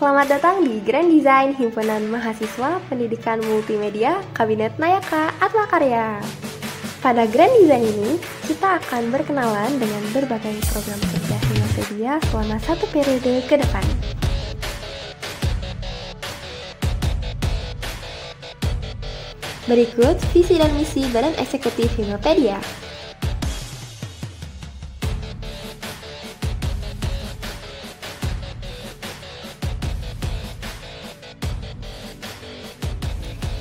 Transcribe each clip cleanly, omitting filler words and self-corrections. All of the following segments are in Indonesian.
Selamat datang di Grand Design Himpunan Mahasiswa Pendidikan Multimedia Kabinet Nayaka Atmakarya. Pada Grand Design ini, kita akan berkenalan dengan berbagai program kerja Himapedia selama satu periode ke depan. Berikut visi dan misi Badan Eksekutif Himapedia.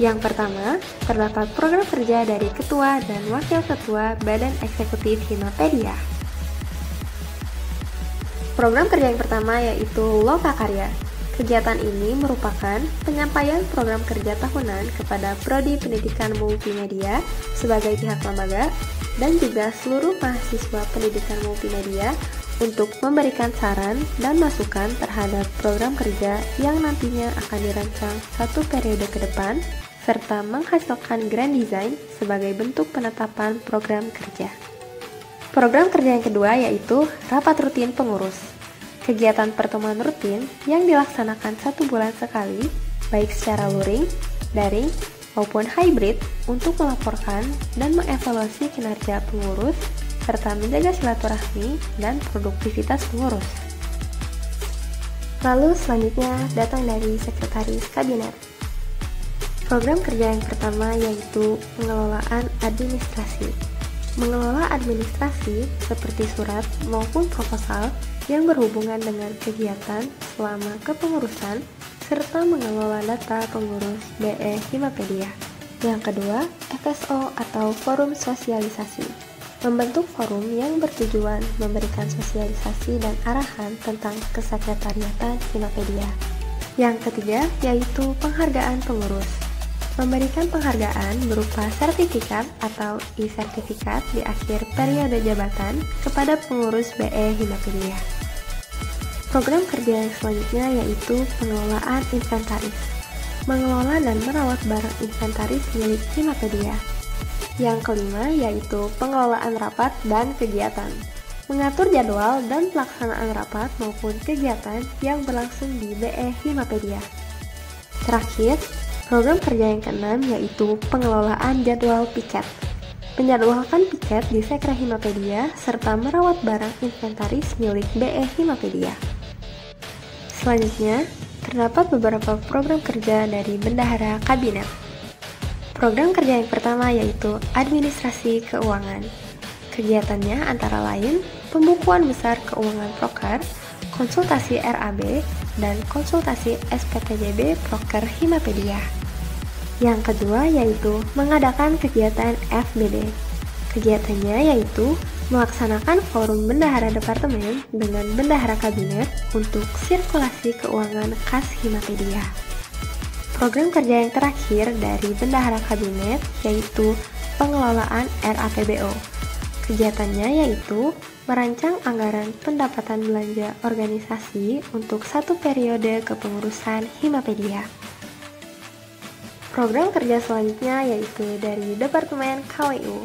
Yang pertama, terdapat program kerja dari Ketua dan Wakil Ketua Badan Eksekutif Himapedia. Program kerja yang pertama yaitu Lokakarya. Kegiatan ini merupakan penyampaian program kerja tahunan kepada Prodi Pendidikan Multimedia sebagai pihak lembaga dan juga seluruh mahasiswa pendidikan multimedia untuk memberikan saran dan masukan terhadap program kerja yang nantinya akan dirancang satu periode ke depan serta menghasilkan Grand Design sebagai bentuk penetapan program kerja. Program kerja yang kedua yaitu Rapat Rutin Pengurus. Kegiatan pertemuan rutin yang dilaksanakan 1 bulan sekali, baik secara luring, daring, maupun hybrid untuk melaporkan dan mengevaluasi kinerja pengurus serta menjaga silaturahmi dan produktivitas pengurus. Lalu selanjutnya datang dari Sekretaris Kabinet. Program kerja yang pertama yaitu pengelolaan administrasi. Mengelola administrasi seperti surat maupun proposal yang berhubungan dengan kegiatan selama kepengurusan serta mengelola data pengurus BE Himapedia. Yang kedua, FSO atau Forum Sosialisasi. Membentuk forum yang bertujuan memberikan sosialisasi dan arahan tentang kesekretariatan Himapedia. Yang ketiga, yaitu penghargaan pengurus. Memberikan penghargaan berupa sertifikat atau e-sertifikat di akhir periode jabatan kepada pengurus BE Himapedia. Program kerja yang selanjutnya yaitu pengelolaan inventaris. Mengelola dan merawat barang inventaris milik Himapedia. Yang kelima yaitu pengelolaan rapat dan kegiatan. Mengatur jadwal dan pelaksanaan rapat maupun kegiatan yang berlangsung di BE Himapedia. Terakhir, program kerja yang keenam yaitu pengelolaan jadwal piket. Menjadwalkan piket di Sekre Himapedia serta merawat barang inventaris milik BE Himapedia. Selanjutnya, terdapat beberapa program kerja dari Bendahara Kabinet. Program kerja yang pertama yaitu administrasi keuangan. Kegiatannya antara lain pembukuan besar keuangan Proker, konsultasi RAB, dan konsultasi SPTJB Proker Himapedia. Yang kedua yaitu mengadakan kegiatan FBD. Kegiatannya yaitu melaksanakan forum bendahara departemen dengan bendahara kabinet untuk sirkulasi keuangan kas Himapedia. Program kerja yang terakhir dari bendahara kabinet yaitu pengelolaan RAPBO. Kegiatannya yaitu merancang anggaran pendapatan belanja organisasi untuk satu periode kepengurusan Himapedia. Program kerja selanjutnya yaitu dari Departemen KWU.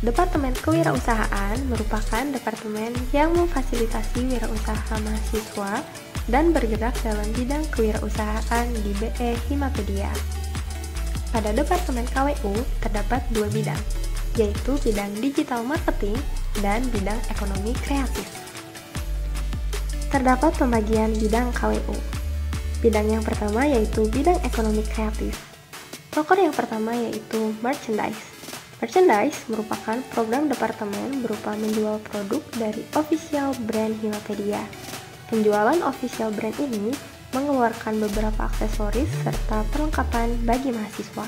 Departemen Kewirausahaan merupakan departemen yang memfasilitasi wirausaha mahasiswa dan bergerak dalam bidang kewirausahaan di BE Himapedia. Pada Departemen KWU terdapat 2 bidang, yaitu bidang digital marketing dan bidang ekonomi kreatif. Terdapat pembagian bidang KWU. Bidang yang pertama yaitu bidang ekonomi kreatif. Proker yang pertama yaitu merchandise. Merchandise merupakan program departemen berupa menjual produk dari official brand Himapedia. Penjualan official brand ini mengeluarkan beberapa aksesoris serta perlengkapan bagi mahasiswa.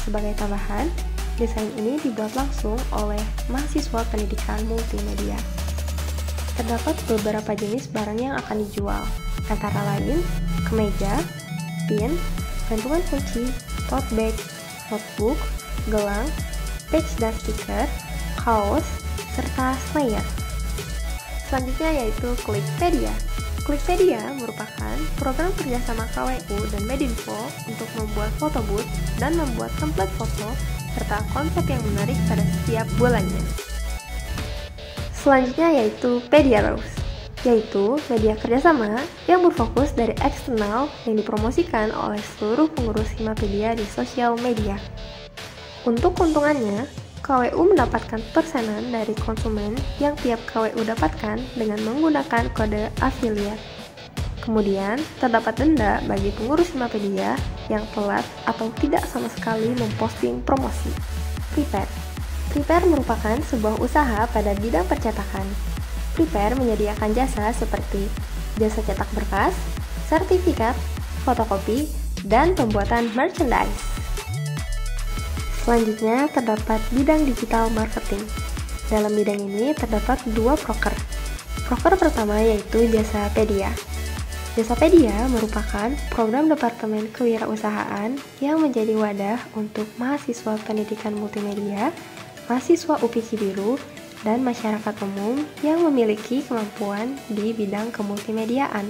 Sebagai tambahan, desain ini dibuat langsung oleh mahasiswa pendidikan multimedia. Terdapat beberapa jenis barang yang akan dijual, antara lain kemeja, pin, gantungan kunci, tote bag, notebook, gelang, patch dan stiker, kaos, serta slayer. Selanjutnya yaitu Klikpedia. Klikpedia merupakan program kerjasama KWU dan Medinfo untuk membuat foto booth dan membuat template foto serta konsep yang menarik pada setiap bulannya. Selanjutnya yaitu Pediarose. yaitu media kerjasama yang berfokus dari eksternal yang dipromosikan oleh seluruh pengurus Himapedia di sosial media. Untuk keuntungannya, KWU mendapatkan persenan dari konsumen yang tiap KWU dapatkan dengan menggunakan kode affiliate. Kemudian, terdapat denda bagi pengurus Himapedia yang telat atau tidak sama sekali memposting promosi. Prepare merupakan sebuah usaha pada bidang percetakan. Prepare menyediakan jasa seperti jasa cetak berkas, sertifikat, fotokopi, dan pembuatan merchandise. Selanjutnya terdapat bidang digital marketing. Dalam bidang ini terdapat dua proker. Proker pertama yaitu Jasapedia. Jasapedia merupakan program Departemen Kewirausahaan yang menjadi wadah untuk mahasiswa pendidikan multimedia, mahasiswa UPI Cibiru, dan masyarakat umum yang memiliki kemampuan di bidang kemultimediaan.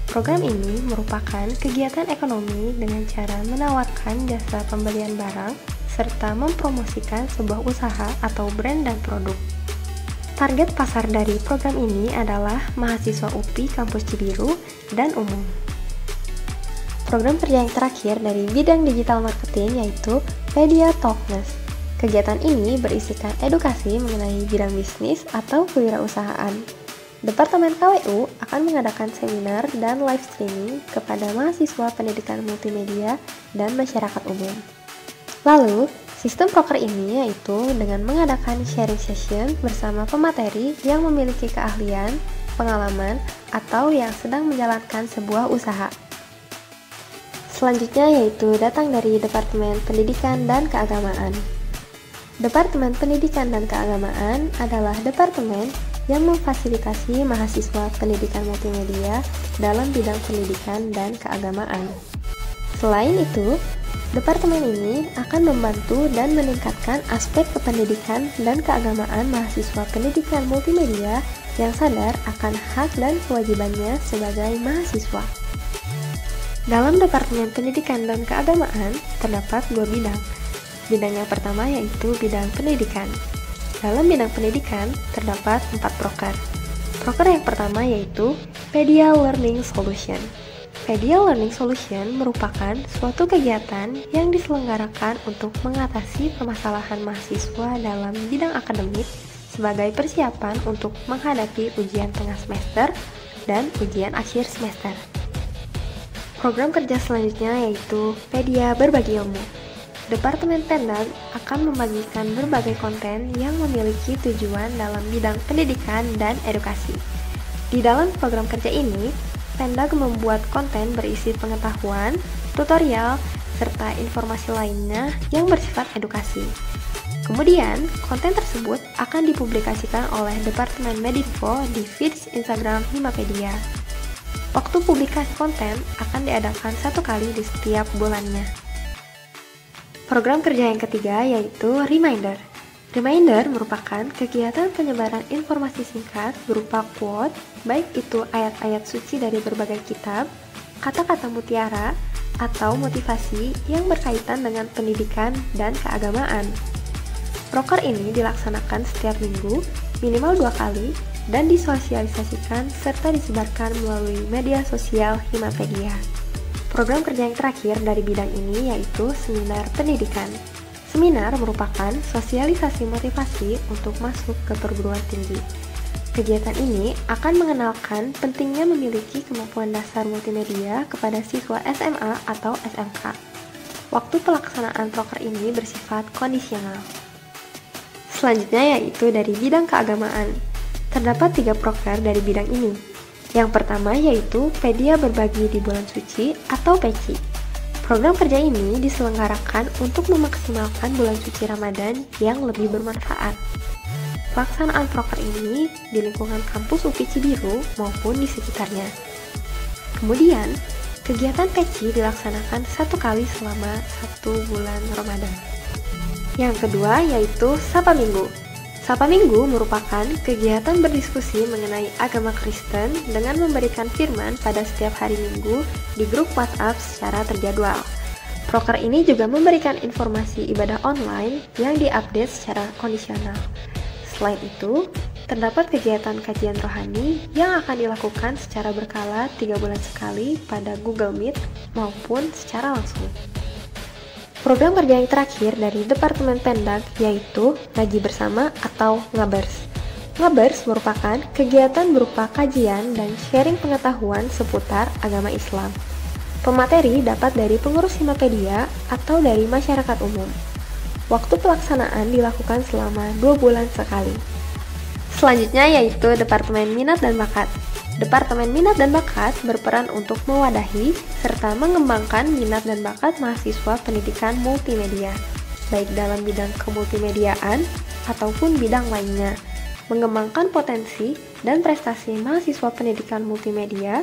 Program ini merupakan kegiatan ekonomi dengan cara menawarkan jasa pembelian barang serta mempromosikan sebuah usaha atau brand dan produk. Target pasar dari program ini adalah mahasiswa UPI Kampus Cibiru dan umum. Program kerja yang terakhir dari bidang digital marketing yaitu Pedia Talkness. Kegiatan ini berisikan edukasi mengenai bidang bisnis atau kewirausahaan. Departemen KWU akan mengadakan seminar dan live streaming kepada mahasiswa pendidikan multimedia dan masyarakat umum. Lalu, sistem proker ini yaitu dengan mengadakan sharing session bersama pemateri yang memiliki keahlian, pengalaman, atau yang sedang menjalankan sebuah usaha. Selanjutnya yaitu datang dari Departemen Pendidikan dan Keagamaan. Departemen Pendidikan dan Keagamaan adalah departemen yang memfasilitasi mahasiswa pendidikan multimedia dalam bidang pendidikan dan keagamaan. Selain itu, departemen ini akan membantu dan meningkatkan aspek kependidikan dan keagamaan mahasiswa pendidikan multimedia yang sadar akan hak dan kewajibannya sebagai mahasiswa. Dalam Departemen Pendidikan dan Keagamaan terdapat dua bidang. Bidang yang pertama yaitu bidang pendidikan. Dalam bidang pendidikan terdapat 4 proker. Proker yang pertama yaitu Pedia Learning Solution. Pedia Learning Solution merupakan suatu kegiatan yang diselenggarakan untuk mengatasi permasalahan mahasiswa dalam bidang akademik sebagai persiapan untuk menghadapi ujian tengah semester dan ujian akhir semester. Program kerja selanjutnya yaitu Pedia Berbagi Ilmu. Departemen Pendag akan membagikan berbagai konten yang memiliki tujuan dalam bidang pendidikan dan edukasi. Di dalam program kerja ini, Pendag membuat konten berisi pengetahuan, tutorial, serta informasi lainnya yang bersifat edukasi. Kemudian, konten tersebut akan dipublikasikan oleh Departemen Medinfo di feeds Instagram Himapedia. Waktu publikasi konten akan diadakan 1 kali di setiap bulannya. Program kerja yang ketiga yaitu Reminder. Reminder merupakan kegiatan penyebaran informasi singkat berupa quote, baik itu ayat-ayat suci dari berbagai kitab, kata-kata mutiara, atau motivasi yang berkaitan dengan pendidikan dan keagamaan. Proker ini dilaksanakan setiap minggu, minimal 2 kali, dan disosialisasikan serta disebarkan melalui media sosial Himapedia. Program kerja yang terakhir dari bidang ini yaitu Seminar Pendidikan. Seminar merupakan sosialisasi motivasi untuk masuk ke perguruan tinggi. Kegiatan ini akan mengenalkan pentingnya memiliki kemampuan dasar multimedia kepada siswa SMA atau SMK. Waktu pelaksanaan proker ini bersifat kondisional. Selanjutnya yaitu dari bidang keagamaan. Terdapat 3 proker dari bidang ini. Yang pertama yaitu Pedia Berbagi di Bulan Suci atau PECI. Program kerja ini diselenggarakan untuk memaksimalkan bulan suci Ramadan yang lebih bermanfaat. Pelaksanaan proker ini di lingkungan kampus UPI Cibiru maupun di sekitarnya. Kemudian, kegiatan PECI dilaksanakan 1 kali selama 1 bulan Ramadan. Yang kedua yaitu Sapa Minggu. Sapa Minggu merupakan kegiatan berdiskusi mengenai agama Kristen dengan memberikan firman pada setiap hari Minggu di grup WhatsApp secara terjadwal. Proker ini juga memberikan informasi ibadah online yang diupdate secara kondisional. Selain itu, terdapat kegiatan kajian rohani yang akan dilakukan secara berkala 3 bulan sekali pada Google Meet maupun secara langsung. Program kerja yang terakhir dari Departemen Pendag yaitu Ngaji Bersama atau Ngabers. Ngabers merupakan kegiatan berupa kajian dan sharing pengetahuan seputar agama Islam. Pemateri dapat dari pengurus Himapedia atau dari masyarakat umum. Waktu pelaksanaan dilakukan selama 2 bulan sekali. Selanjutnya yaitu Departemen Minat dan Bakat. Departemen Minat dan Bakat berperan untuk mewadahi serta mengembangkan minat dan bakat mahasiswa pendidikan multimedia, baik dalam bidang kemultimediaan ataupun bidang lainnya, mengembangkan potensi dan prestasi mahasiswa pendidikan multimedia,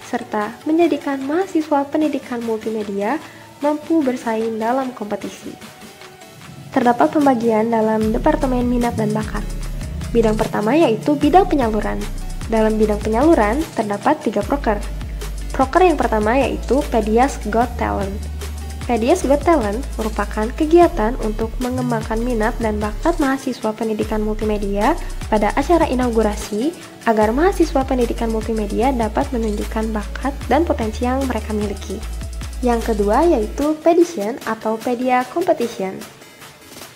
serta menjadikan mahasiswa pendidikan multimedia mampu bersaing dalam kompetisi. Terdapat pembagian dalam Departemen Minat dan Bakat. Bidang pertama yaitu bidang penyaluran. Dalam bidang penyaluran terdapat 3 proker. Proker yang pertama yaitu Pedias Got Talent. Pedias Got Talent merupakan kegiatan untuk mengembangkan minat dan bakat mahasiswa pendidikan multimedia pada acara inaugurasi agar mahasiswa pendidikan multimedia dapat menunjukkan bakat dan potensi yang mereka miliki. Yang kedua yaitu Pedition atau Pedia Competition.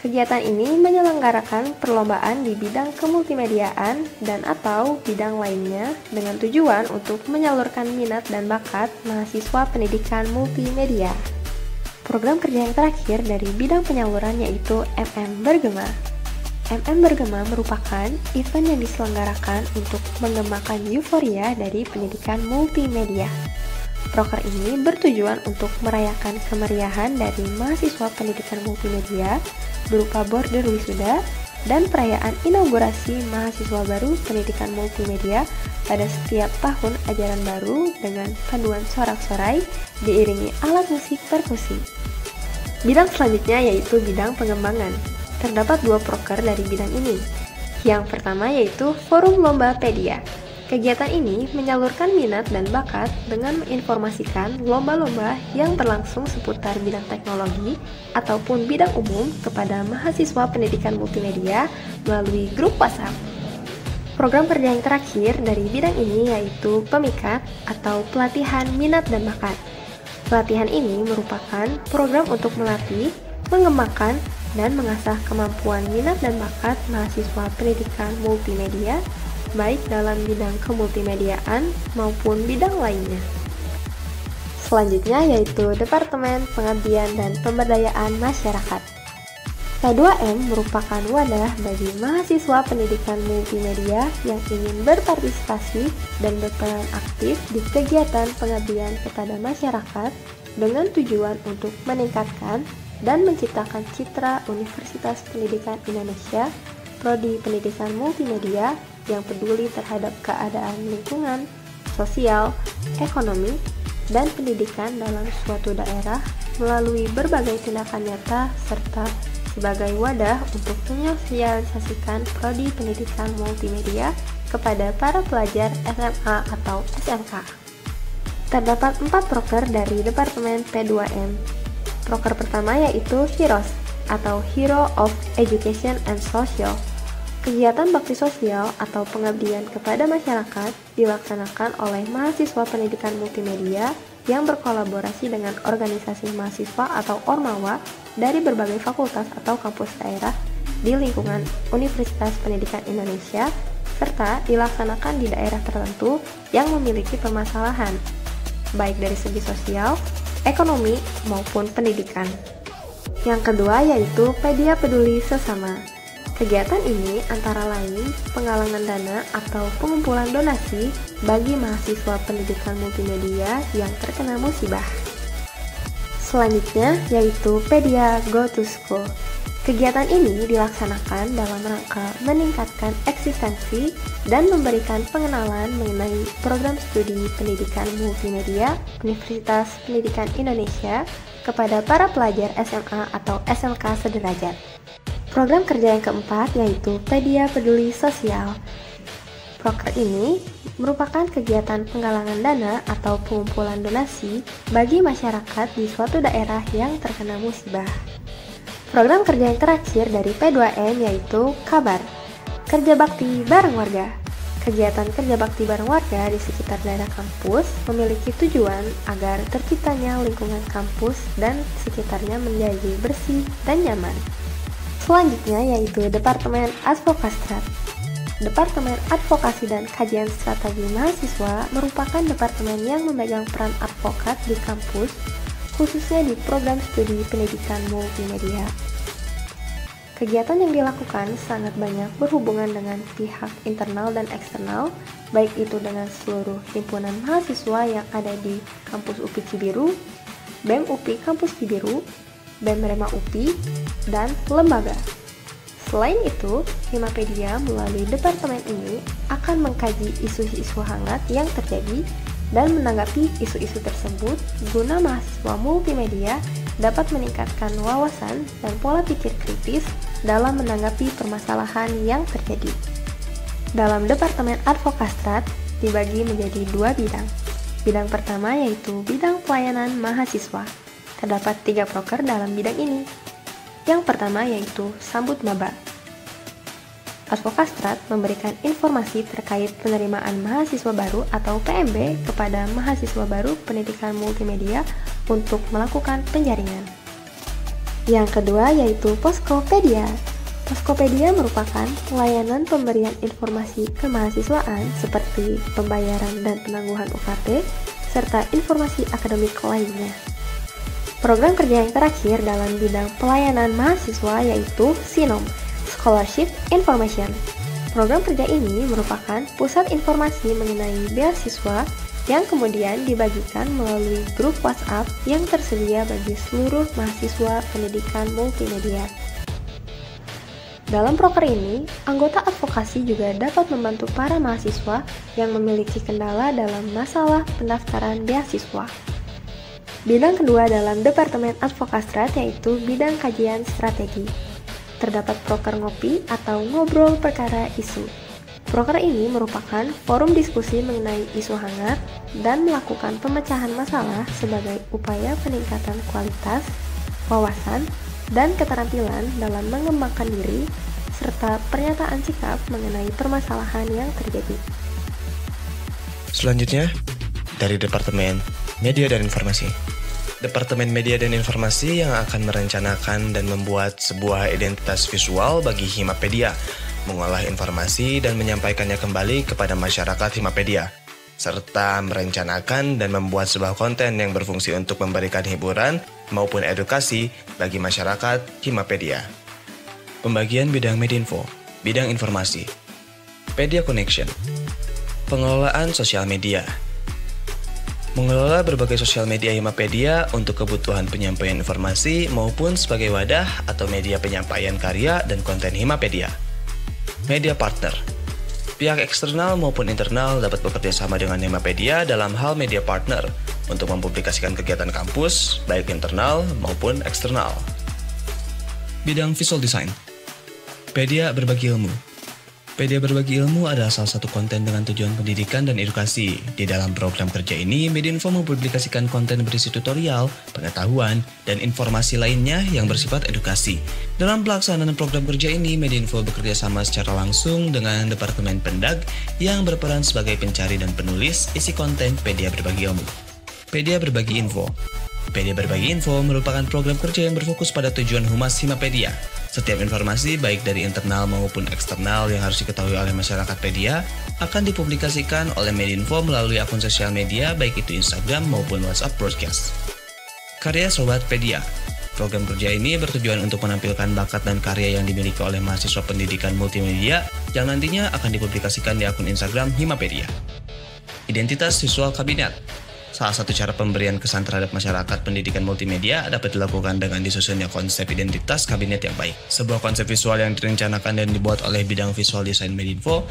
Kegiatan ini menyelenggarakan perlombaan di bidang kemultimediaan dan atau bidang lainnya dengan tujuan untuk menyalurkan minat dan bakat mahasiswa pendidikan multimedia. Program kerja yang terakhir dari bidang penyaluran yaitu MM Bergema. MM Bergema merupakan event yang diselenggarakan untuk mengembangkan euforia dari pendidikan multimedia. Proker ini bertujuan untuk merayakan kemeriahan dari mahasiswa pendidikan multimedia berupa border wisuda dan perayaan inaugurasi mahasiswa baru pendidikan multimedia pada setiap tahun ajaran baru dengan panduan sorak-sorai diiringi alat musik perkusi. Bidang selanjutnya yaitu bidang pengembangan. Terdapat 2 proker dari bidang ini. Yang pertama yaitu Forum Lomba Pedia. Kegiatan ini menyalurkan minat dan bakat dengan menginformasikan lomba-lomba yang berlangsung seputar bidang teknologi ataupun bidang umum kepada mahasiswa pendidikan multimedia melalui grup WhatsApp. Program kerja yang terakhir dari bidang ini yaitu Pemikat atau Pelatihan Minat dan Bakat. Pelatihan ini merupakan program untuk melatih, mengembangkan, dan mengasah kemampuan minat dan bakat mahasiswa pendidikan multimedia baik dalam bidang kemultimediaan maupun bidang lainnya. Selanjutnya yaitu Departemen Pengabdian dan Pemberdayaan Masyarakat. K2M merupakan wadah bagi mahasiswa pendidikan multimedia yang ingin berpartisipasi dan berperan aktif di kegiatan pengabdian kepada masyarakat dengan tujuan untuk meningkatkan dan menciptakan citra Universitas Pendidikan Indonesia Prodi Pendidikan Multimedia yang peduli terhadap keadaan lingkungan, sosial, ekonomi, dan pendidikan dalam suatu daerah melalui berbagai tindakan nyata serta sebagai wadah untuk menyosialisasikan Prodi Pendidikan Multimedia kepada para pelajar SMA atau SMK. Terdapat 4 proker dari Departemen P2M. Proker pertama yaitu HEROES atau Hero of Education and Social. Kegiatan bakti sosial atau pengabdian kepada masyarakat dilaksanakan oleh mahasiswa pendidikan multimedia yang berkolaborasi dengan organisasi mahasiswa atau Ormawa dari berbagai fakultas atau kampus daerah di lingkungan Universitas Pendidikan Indonesia serta dilaksanakan di daerah tertentu yang memiliki permasalahan baik dari segi sosial, ekonomi, maupun pendidikan. Yang kedua yaitu Pedia Peduli Sesama. Kegiatan ini antara lain penggalangan dana atau pengumpulan donasi bagi mahasiswa pendidikan multimedia yang terkena musibah. Selanjutnya yaitu Pedia Go to School. Kegiatan ini dilaksanakan dalam rangka meningkatkan eksistensi dan memberikan pengenalan mengenai program studi pendidikan multimedia Universitas Pendidikan Indonesia kepada para pelajar SMA atau SMK sederajat. Program kerja yang keempat yaitu Pedia Peduli Sosial. Proker ini merupakan kegiatan penggalangan dana atau pengumpulan donasi bagi masyarakat di suatu daerah yang terkena musibah. Program kerja yang terakhir dari P2M yaitu Kabar. Kerja bakti bareng warga. Kegiatan kerja bakti bareng warga di sekitar daerah kampus memiliki tujuan agar terciptanya lingkungan kampus dan sekitarnya menjadi bersih dan nyaman. Selanjutnya yaitu Departemen Advokastrat. Departemen Advokasi dan Kajian Strategi Mahasiswa merupakan departemen yang memegang peran advokat di kampus, khususnya di program studi pendidikan multimedia. Kegiatan yang dilakukan sangat banyak berhubungan dengan pihak internal dan eksternal, baik itu dengan seluruh himpunan mahasiswa yang ada di kampus UPI Cibiru, BEM UPI Kampus Cibiru, BEM Rema UPI, dan lembaga. Selain itu, Himapedia melalui departemen ini akan mengkaji isu-isu hangat yang terjadi dan menanggapi isu-isu tersebut guna mahasiswa multimedia dapat meningkatkan wawasan dan pola pikir kritis dalam menanggapi permasalahan yang terjadi. Dalam Departemen Advokastrat dibagi menjadi dua bidang. Bidang pertama yaitu bidang pelayanan mahasiswa. Terdapat 3 proker dalam bidang ini. Yang pertama yaitu sambut maba. Advokastrat memberikan informasi terkait penerimaan mahasiswa baru atau PMB kepada mahasiswa baru pendidikan multimedia untuk melakukan penjaringan. Yang kedua yaitu Poskopedia. Poskopedia merupakan pelayanan pemberian informasi kemahasiswaan seperti pembayaran dan penangguhan UKT, serta informasi akademik lainnya. Program kerja yang terakhir dalam bidang pelayanan mahasiswa yaitu SINOM, Scholarship Information. Program kerja ini merupakan pusat informasi mengenai beasiswa yang kemudian dibagikan melalui grup WhatsApp yang tersedia bagi seluruh mahasiswa pendidikan multimedia. Dalam proker ini, anggota advokasi juga dapat membantu para mahasiswa yang memiliki kendala dalam masalah pendaftaran beasiswa. Bidang kedua dalam Departemen Advokastrat yaitu bidang kajian strategi. Terdapat proker ngopi atau ngobrol perkara isu. Proker ini merupakan forum diskusi mengenai isu hangat dan melakukan pemecahan masalah sebagai upaya peningkatan kualitas, wawasan, dan keterampilan dalam mengembangkan diri, serta pernyataan sikap mengenai permasalahan yang terjadi. Selanjutnya, dari Departemen Media dan Informasi. Departemen Media dan Informasi yang akan merencanakan dan membuat sebuah identitas visual bagi Himapedia, mengolah informasi dan menyampaikannya kembali kepada masyarakat Himapedia, serta merencanakan dan membuat sebuah konten yang berfungsi untuk memberikan hiburan maupun edukasi bagi masyarakat Himapedia. Pembagian bidang Medinfo, bidang informasi, Pedia Connection, pengelolaan sosial media, mengelola berbagai sosial media Himapedia untuk kebutuhan penyampaian informasi maupun sebagai wadah atau media penyampaian karya dan konten Himapedia. Media partner. Pihak eksternal maupun internal dapat bekerja sama dengan Himapedia dalam hal media partner untuk mempublikasikan kegiatan kampus, baik internal maupun eksternal. Bidang visual design. Pedia berbagi ilmu. Pedia berbagi ilmu adalah salah satu konten dengan tujuan pendidikan dan edukasi. Di dalam program kerja ini, Medinfo mempublikasikan konten berisi tutorial, pengetahuan, dan informasi lainnya yang bersifat edukasi. Dalam pelaksanaan program kerja ini, Medinfo bekerja sama secara langsung dengan Departemen Pendag yang berperan sebagai pencari dan penulis isi konten Pedia Berbagi Ilmu. Pedia Berbagi Info. Pedia Berbagi Info merupakan program kerja yang berfokus pada tujuan Humas Himapedia. Setiap informasi baik dari internal maupun eksternal yang harus diketahui oleh masyarakat Pedia akan dipublikasikan oleh Medinfo melalui akun sosial media baik itu Instagram maupun WhatsApp broadcast. Karya Sobat Pedia. Program kerja ini bertujuan untuk menampilkan bakat dan karya yang dimiliki oleh mahasiswa pendidikan multimedia yang nantinya akan dipublikasikan di akun Instagram Himapedia. Identitas visual kabinet. Salah satu cara pemberian kesan terhadap masyarakat pendidikan multimedia dapat dilakukan dengan disusunnya konsep identitas kabinet yang baik. Sebuah konsep visual yang direncanakan dan dibuat oleh bidang visual design Medinfo.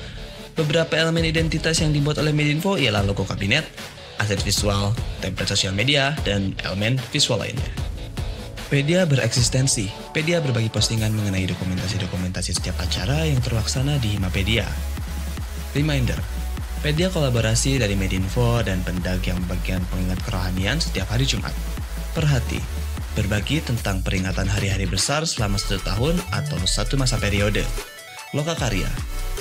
Beberapa elemen identitas yang dibuat oleh Medinfo ialah logo kabinet, aset visual, template sosial media, dan elemen visual lainnya. Pedia bereksistensi. Pedia berbagi postingan mengenai dokumentasi-dokumentasi setiap acara yang terlaksana di Himapedia. Reminder. Pedia kolaborasi dari Medinfo dan Pendag yang bagian pengingat kerohanian setiap hari Jumat. Perhati, berbagi tentang peringatan hari-hari besar selama 1 tahun atau 1 masa periode. Loka Karya.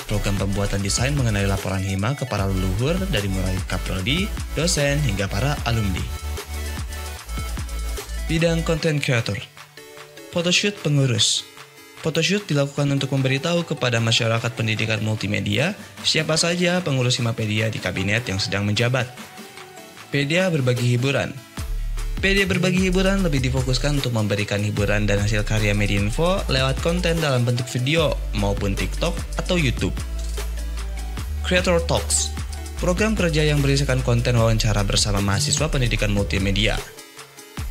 program pembuatan desain mengenai laporan Hima ke para leluhur dari mulai kaprodi, dosen, hingga para alumni. Bidang content creator. Photoshoot pengurus. Photoshoot dilakukan untuk memberitahu kepada masyarakat pendidikan multimedia siapa saja pengurus Himapedia di kabinet yang sedang menjabat. Pedia berbagi hiburan. Pedia berbagi hiburan lebih difokuskan untuk memberikan hiburan dan hasil karya media info lewat konten dalam bentuk video maupun TikTok atau YouTube. Creator Talks, program kerja yang berisikan konten wawancara bersama mahasiswa pendidikan multimedia.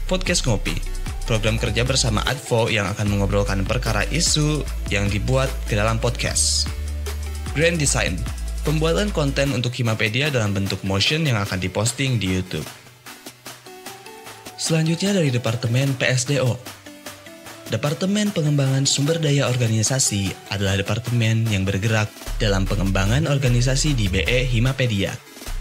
Podcast Ngopi, program kerja bersama Advo yang akan mengobrolkan perkara isu yang dibuat ke dalam podcast. Grand Design, pembuatan konten untuk Himapedia dalam bentuk motion yang akan diposting di YouTube. Selanjutnya dari Departemen PSDO. Departemen Pengembangan Sumber Daya Organisasi adalah departemen yang bergerak dalam pengembangan organisasi di BE Himapedia.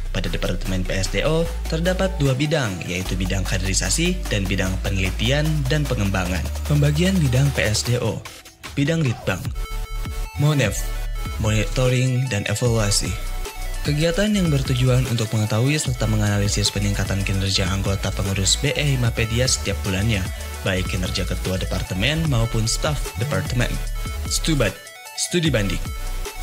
Pada Departemen PSDO terdapat dua bidang, yaitu bidang kaderisasi dan bidang penelitian dan pengembangan. Pembagian bidang PSDO. Bidang Litbang. MONEV, Monitoring dan Evaluasi. Kegiatan yang bertujuan untuk mengetahui serta menganalisis peningkatan kinerja anggota pengurus BE Himapedia setiap bulannya, baik kinerja ketua departemen maupun staf departemen. STUBAD, Studi Banding.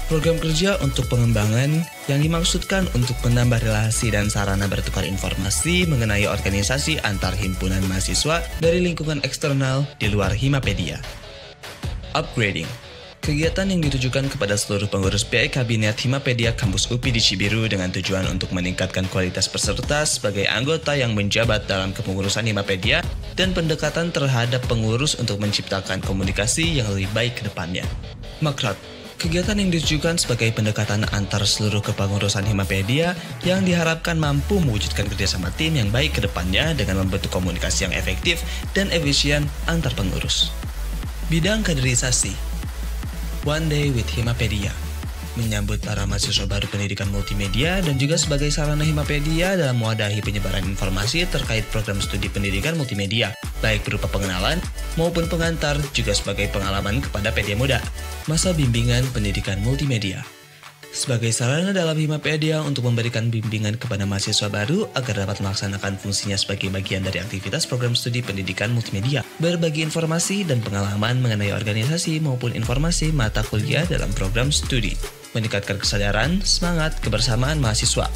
Program kerja untuk pengembangan yang dimaksudkan untuk menambah relasi dan sarana bertukar informasi mengenai organisasi antar himpunan mahasiswa dari lingkungan eksternal di luar Himapedia. Upgrading. Kegiatan yang ditujukan kepada seluruh pengurus BE Kabinet Himapedia Kampus UPI di Cibiru dengan tujuan untuk meningkatkan kualitas peserta sebagai anggota yang menjabat dalam kepengurusan Himapedia dan pendekatan terhadap pengurus untuk menciptakan komunikasi yang lebih baik ke depannya. Makrab, kegiatan yang ditujukan sebagai pendekatan antar seluruh kepengurusan Himapedia yang diharapkan mampu mewujudkan kerjasama tim yang baik ke depannya dengan membentuk komunikasi yang efektif dan efisien antar pengurus. Bidang kaderisasi. One Day with Himapedia, menyambut para mahasiswa baru pendidikan multimedia dan juga sebagai sarana Himapedia dalam mewadahi penyebaran informasi terkait program studi pendidikan multimedia, baik berupa pengenalan maupun pengantar, juga sebagai pengalaman kepada pedia muda. Masa bimbingan pendidikan multimedia. Sebagai sarana dalam Himapedia untuk memberikan bimbingan kepada mahasiswa baru agar dapat melaksanakan fungsinya sebagai bagian dari aktivitas program studi pendidikan multimedia, berbagi informasi dan pengalaman mengenai organisasi maupun informasi mata kuliah dalam program studi, meningkatkan kesadaran, semangat, kebersamaan mahasiswa,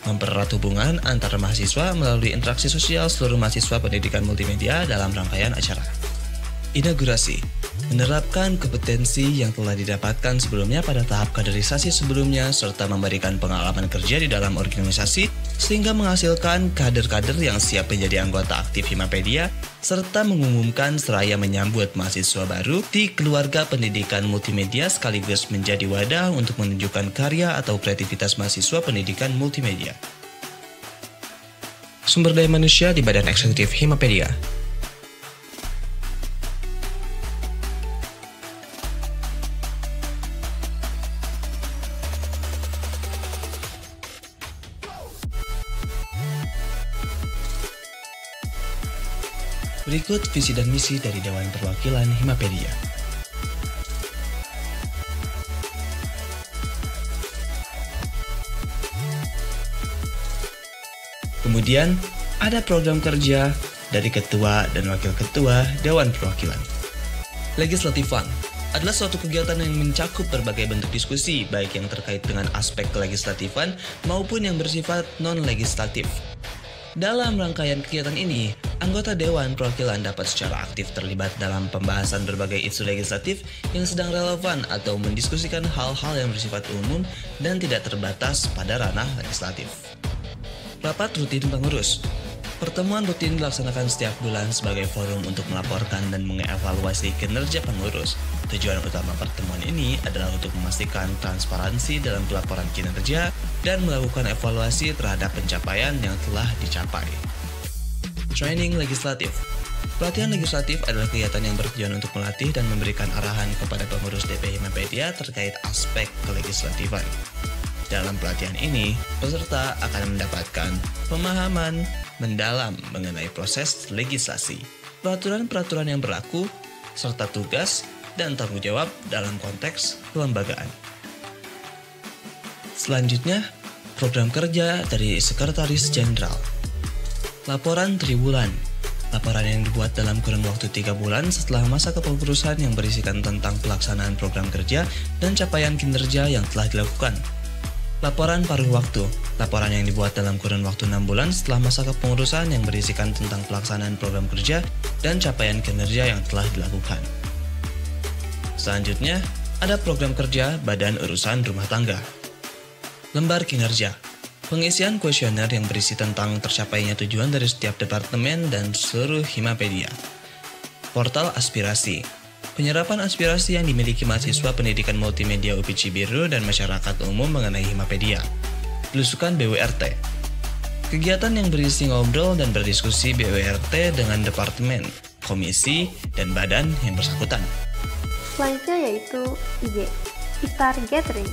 mempererat hubungan antara mahasiswa melalui interaksi sosial seluruh mahasiswa pendidikan multimedia dalam rangkaian acara. Inaugurasi, menerapkan kompetensi yang telah didapatkan sebelumnya pada tahap kaderisasi sebelumnya serta memberikan pengalaman kerja di dalam organisasi sehingga menghasilkan kader-kader yang siap menjadi anggota aktif Himapedia serta mengumumkan seraya menyambut mahasiswa baru di keluarga pendidikan multimedia sekaligus menjadi wadah untuk menunjukkan karya atau kreativitas mahasiswa pendidikan multimedia. Sumber daya manusia di Badan Eksekutif Himapedia. Berikut visi dan misi dari Dewan Perwakilan Himapedia. Kemudian, ada program kerja dari Ketua dan Wakil Ketua Dewan Perwakilan. Legislatifan adalah suatu kegiatan yang mencakup berbagai bentuk diskusi, baik yang terkait dengan aspek kelegislatifan maupun yang bersifat non-legislatif. Dalam rangkaian kegiatan ini, anggota Dewan Perwakilan dapat secara aktif terlibat dalam pembahasan berbagai isu legislatif yang sedang relevan atau mendiskusikan hal-hal yang bersifat umum dan tidak terbatas pada ranah legislatif. Rapat rutin pengurus. Pertemuan rutin dilaksanakan setiap bulan sebagai forum untuk melaporkan dan mengevaluasi kinerja pengurus. Tujuan utama pertemuan ini adalah untuk memastikan transparansi dalam pelaporan kinerja dan melakukan evaluasi terhadap pencapaian yang telah dicapai. Training legislatif. Pelatihan legislatif adalah kegiatan yang bertujuan untuk melatih dan memberikan arahan kepada pengurus DP Himapedia terkait aspek kelegislatifan. Dalam pelatihan ini, peserta akan mendapatkan pemahaman mendalam mengenai proses legislasi, peraturan-peraturan yang berlaku, serta tugas dan tanggung jawab dalam konteks kelembagaan. Selanjutnya, program kerja dari Sekretaris Jenderal. Laporan triwulan. Laporan yang dibuat dalam kurun waktu 3 bulan setelah masa kepengurusan yang berisikan tentang pelaksanaan program kerja dan capaian kinerja yang telah dilakukan. Laporan paruh waktu. Laporan yang dibuat dalam kurun waktu 6 bulan setelah masa kepengurusan yang berisikan tentang pelaksanaan program kerja dan capaian kinerja yang telah dilakukan. Selanjutnya, ada program kerja Badan Urusan Rumah Tangga. Lembar kinerja. Pengisian kuesioner yang berisi tentang tercapainya tujuan dari setiap departemen dan seluruh Himapedia. Portal aspirasi. Penyerapan aspirasi yang dimiliki mahasiswa pendidikan multimedia UPI Cibiru dan masyarakat umum mengenai Himapedia. Belusukan BWRT. Kegiatan yang berisi ngobrol dan berdiskusi BWRT dengan departemen, komisi, dan badan yang bersangkutan. Selanjutnya yaitu IG, Iftar Gathering.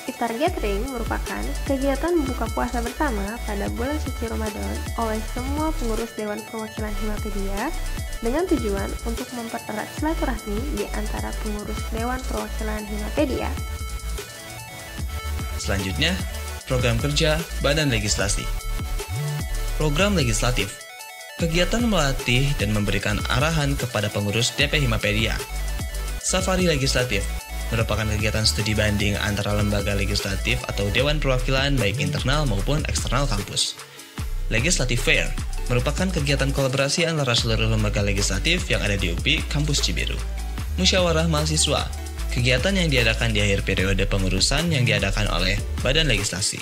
Iftar Gathering merupakan kegiatan buka puasa bersama pada bulan suci Ramadan oleh semua pengurus Dewan Perwakilan Himapedia dengan tujuan untuk mempererat silaturahmi di antara pengurus Dewan Perwakilan Himapedia. Selanjutnya, program kerja Badan Legislasi. Program legislatif. Kegiatan melatih dan memberikan arahan kepada pengurus DP Himapedia. Safari legislatif merupakan kegiatan studi banding antara lembaga legislatif atau Dewan Perwakilan baik internal maupun eksternal kampus. Legislative Fair merupakan kegiatan kolaborasi antara seluruh lembaga legislatif yang ada di UPI Kampus Cibiru. Musyawarah Mahasiswa, kegiatan yang diadakan di akhir periode pengurusan yang diadakan oleh Badan Legislasi.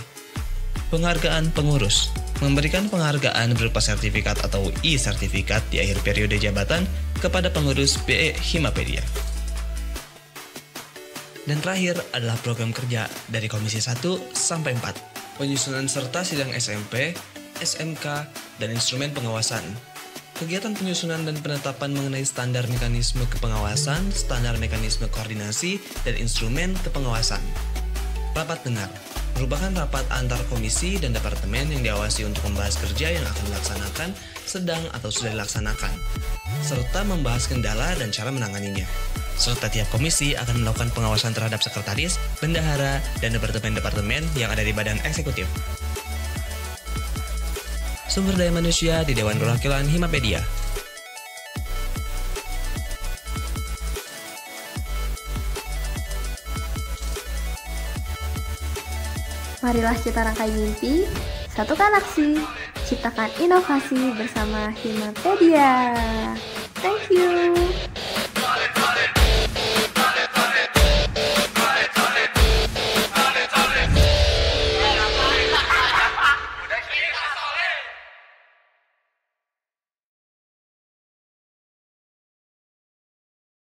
Penghargaan Pengurus, memberikan penghargaan berupa sertifikat atau e-sertifikat di akhir periode jabatan kepada pengurus BE Himapedia. Dan terakhir adalah program kerja dari Komisi 1 sampai 4. Penyusunan serta sidang SMP, SMK, dan instrumen pengawasan. Kegiatan penyusunan dan penetapan mengenai standar mekanisme kepengawasan, standar mekanisme koordinasi, dan instrumen kepengawasan. Rapat dengar merupakan rapat antar komisi dan departemen yang diawasi untuk membahas kerja yang akan dilaksanakan, sedang atau sudah dilaksanakan, serta membahas kendala dan cara menanganinya. Serta tiap komisi akan melakukan pengawasan terhadap sekretaris, bendahara, dan departemen-departemen yang ada di badan eksekutif. Sumber daya manusia di Dewan Perwakilan Himapedia. Marilah kita rangkai mimpi, satukan aksi, ciptakan inovasi bersama Himapedia. Thank you.